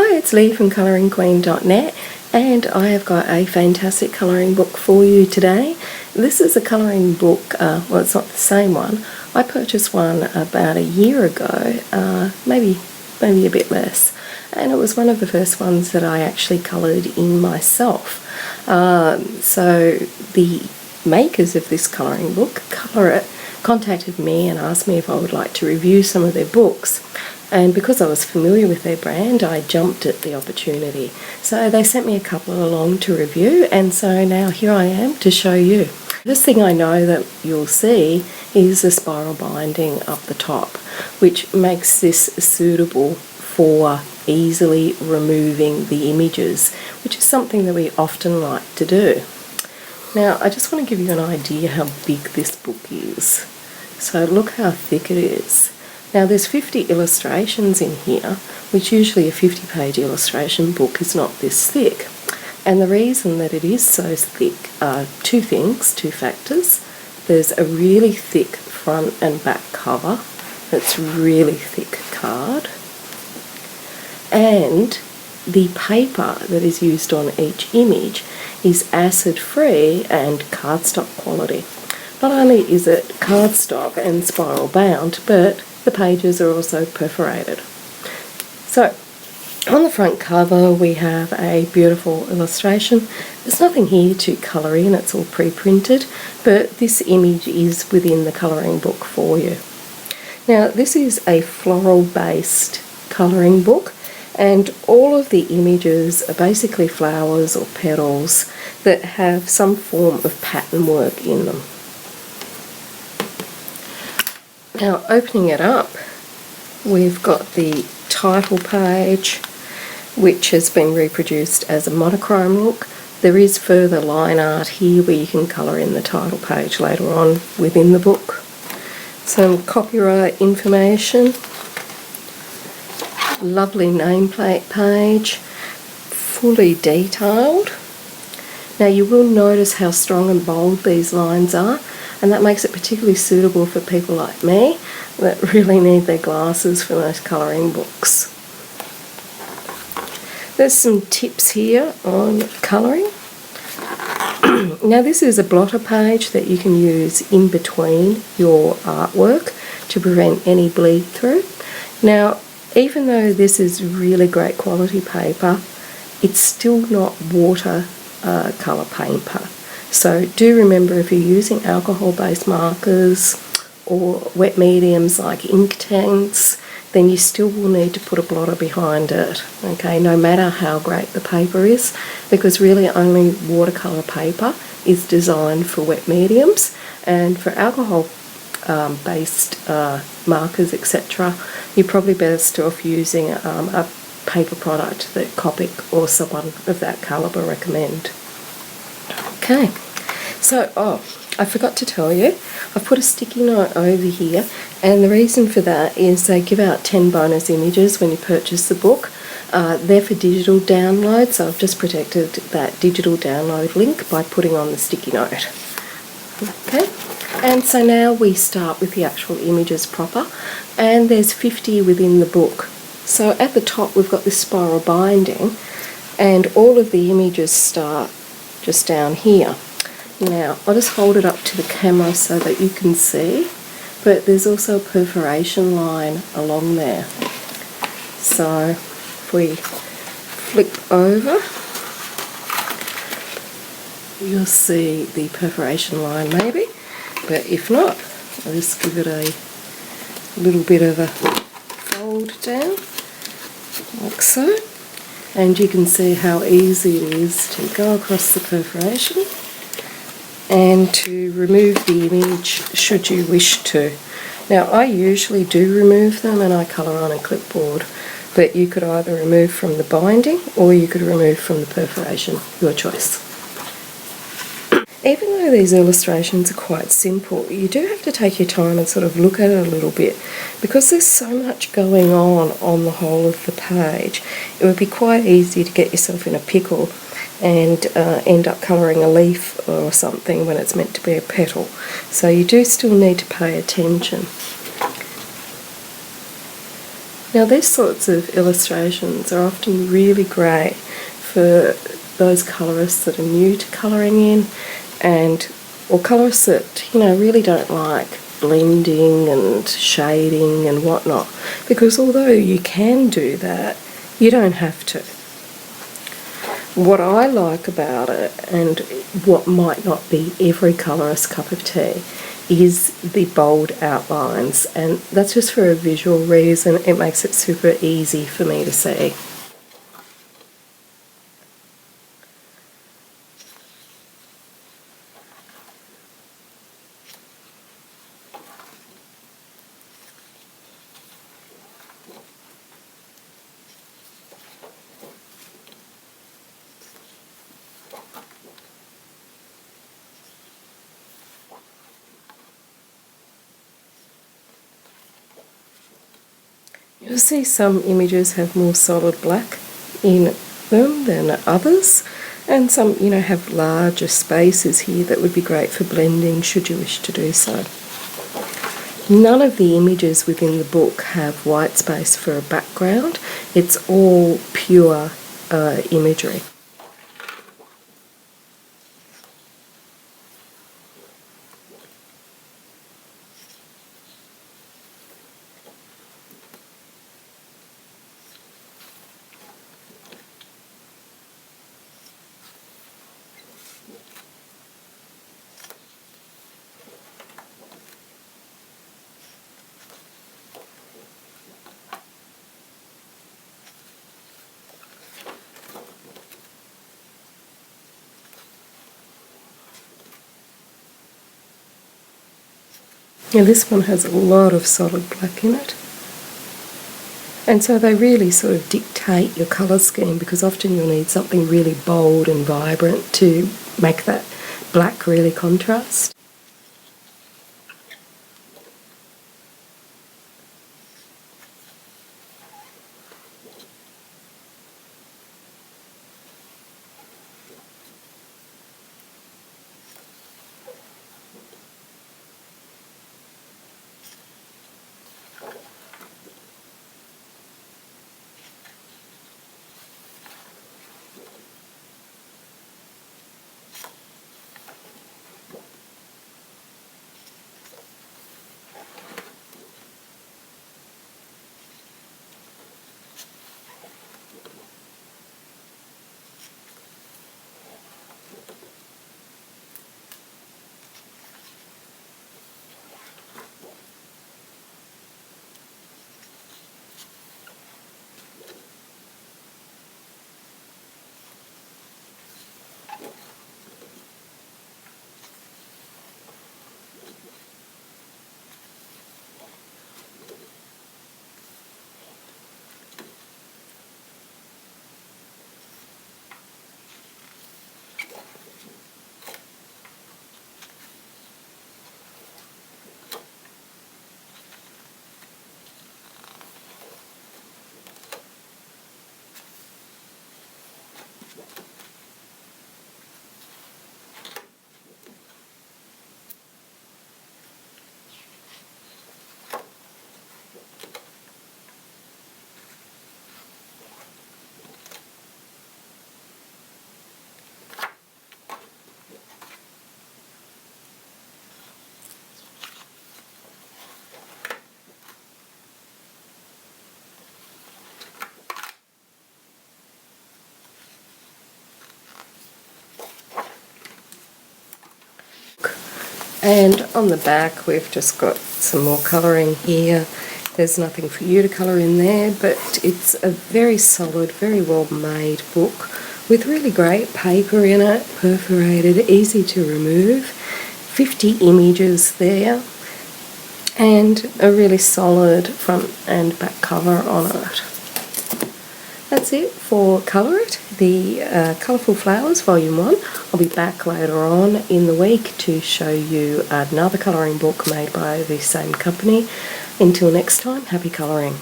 Hi, it's Lee from ColouringQueen.net, and I have got a fantastic colouring book for you today. This is a colouring book, well, it's not the same one. I purchased one about a year ago, maybe a bit less, and it was one of the first ones that I actually coloured in myself. So the makers of this colouring book, Colorit, contacted me and asked me if I would like to review some of their books. And because I was familiar with their brand, I jumped at the opportunity. So they sent me a couple along to review, and so now here I am to show you. First thing I know that you'll see is the spiral binding up the top, which makes this suitable for easily removing the images, which is something that we often like to do. Now, I just want to give you an idea how big this book is. So look how thick it is. Now there's 50 illustrations in here, which usually a 50-page illustration book is not this thick. And the reason that it is so thick are two factors. There's a really thick front and back cover that's really thick card. And the paper that is used on each image is acid-free and cardstock quality. Not only is it cardstock and spiral bound, but the pages are also perforated. So on the front cover we have a beautiful illustration. There's nothing here to colour in, it's all pre-printed, but this image is within the colouring book for you. Now this is a floral based colouring book, and all of the images are basically flowers or petals that have some form of pattern work in them. Now opening it up, we've got the title page, which has been reproduced as a monochrome look. There is further line art here where you can colour in the title page later on within the book. Some copyright information, lovely nameplate page, fully detailed. Now you will notice how strong and bold these lines are, and that makes it particularly suitable for people like me that really need their glasses for most colouring books. There's some tips here on colouring. Now this is a blotter page that you can use in between your artwork to prevent any bleed through. Now even though this is really great quality paper, it's still not water colour paper. So do remember, if you're using alcohol-based markers or wet mediums like ink tanks, then you still will need to put a blotter behind it, okay, no matter how great the paper is, because really only watercolour paper is designed for wet mediums, and for alcohol-based markers, etc., you're probably best off using a paper product that Copic or someone of that calibre recommend. Okay, so I forgot to tell you, I've put a sticky note over here, and the reason for that is they give out 10 bonus images when you purchase the book. They're for digital download, so I've just protected that digital download link by putting on the sticky note. Okay, and so now we start with the actual images proper, and there's 50 within the book. So at the top we've got this spiral binding, and all of the images start just down here. Now I'll just hold it up to the camera so that you can see, but there's also a perforation line along there. So if we flip over, you'll see the perforation line maybe, but if not, I'll just give it a little bit of a fold down like so, and you can see how easy it is to go across the perforation and to remove the image should you wish to. Now I usually do remove them and I colour on a clipboard, but you could either remove from the binding or you could remove from the perforation, your choice. Even though these illustrations are quite simple, you do have to take your time and sort of look at it a little bit, because there's so much going on the whole of the page. It would be quite easy to get yourself in a pickle and end up colouring a leaf or something when it's meant to be a petal. So you do still need to pay attention. Now these sorts of illustrations are often really great for those colourists that are new to colouring in, or colourists that, really don't like blending and shading and whatnot, because although you can do that, you don't have to. What I like about it, and what might not be every colourist's cup of tea, is the bold outlines, and that's just for a visual reason. It makes it super easy for me to see. You'll see some images have more solid black in them than others, and some, have larger spaces here that would be great for blending should you wish to do so. None of the images within the book have white space for a background. It's all pure imagery. Now this one has a lot of solid black in it, and so they really sort of dictate your colour scheme, because often you'll need something really bold and vibrant to make that black really contrast. And on the back we've just got some more colouring here. There's nothing for you to colour in there, but it's a very solid, very well made book with really great paper in it, perforated, easy to remove, 50 images there, and a really solid front and back cover on it. That's it for Colorit, the Colourful Flowers Volume 1. I'll be back later on in the week to show you another colouring book made by the same company. Until next time, happy colouring.